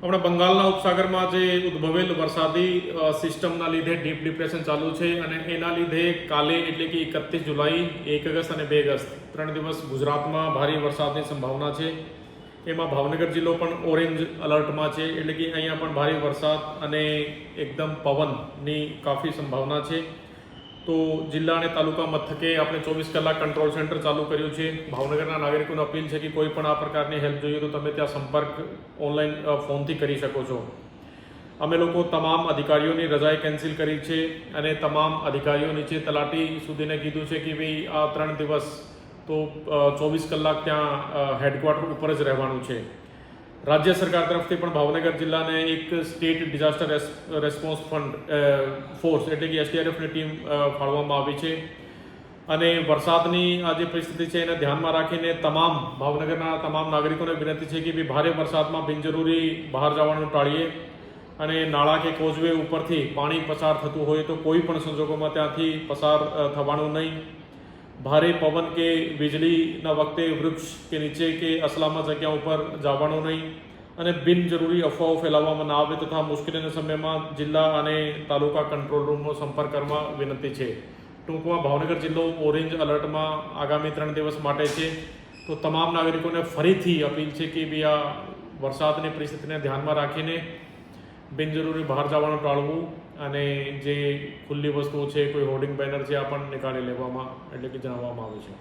હમણાં બંગાળના ઉપસાગરમાં જે ઉદ્ભવેલ વરસાદી સિસ્ટમના લીધે ડીપ ડિપ્રેશન ચાલુ છે અને એના લીધે કાલે એટલે કે 31 જુલાઈ 1 ઓગસ્ટ અને 2 ઓગસ્ટ 3 દિવસ ગુજરાતમાં ભારે વરસાદની સંભાવના છે। એમાં ભાવનગર જિલ્લો પણ ઓરેન્જ અલર્ટમાં છે, એટલે કે અહીંયા પણ ભારે વરસાદ અને એકદમ પવનની કાફી સંભાવના છે। તો જિલ્લા અને તાલુકા મથકે આપણે 24 કલાક કંટ્રોલ સેન્ટર ચાલુ કર્યું છે। ભાવનગરના નાગરિકોને અપીલ છે કે કોઈ પણ આ પ્રકારની હેલ્પ જોઈએ તો તમે ત્યાં સંપર્ક ઓનલાઈન ફોનથી કરી શકો છો। અમે લોકો તમામ અધિકારીઓની રજાએ કેન્સલ કરી છે અને તમામ અધિકારીઓ નીચે તલાટી સુધીને કીધું છે કે ભાઈ આ 3 દિવસ તો 24 કલાક ત્યાં હેડક્વાર્ટર ઉપર જ રહેવાનું છે। રાજ્ય સરકાર તરફથી પણ ભાવનગર જિલ્લાને એક સ્ટેટ ડિઝાસ્ટર રેસ્પોન્સ ફોર્સ એટલે કે SDRFની ટીમ ફાળવવામાં આવી છે અને વરસાદની આ જે પરિસ્થિતિ છે એને ધ્યાનમાં રાખીને તમામ ભાવનગરના તમામ નાગરિકોને વિનંતી છે કે ભારે વરસાદમાં બિનજરૂરી બહાર જવાનું ટાળીએ અને નાળા કે કોઝવે ઉપરથી પાણી પસાર થતું હોય તો કોઈ પણ સંજોગોમાં ત્યાંથી પસાર થવાનું નહીં। ભારે પવન કે વીજળીના વખતે વૃક્ષ કે નીચે કે અસલામત જગ્યા ઉપર જવાનું નહીં અને બિનજરૂરી અફવાઓ ફેલાવવામાં ના આવે તથા મુશ્કેલીના સમયમાં જિલ્લા અને તાલુકા કંટ્રોલ રૂમનો સંપર્ક કરવા વિનંતી છે। ટૂંકમાં ભાવનગર જિલ્લો ઓરેન્જ અલર્ટમાં આગામી 3 દિવસ માટે છે। તો તમામ નાગરિકોને ફરીથી અપીલ છે કે ભાઈ આ વરસાદની પરિસ્થિતિને ધ્યાનમાં રાખીને બિનજરૂરી બહાર જવાનું ટાળવું અને જે ખુલ્લી વસ્તુઓ છે કોઈ હોર્ડિંગ બેનર છે આ પણ નીકાળી લેવામાં એટલે કે જણાવવામાં આવે છે।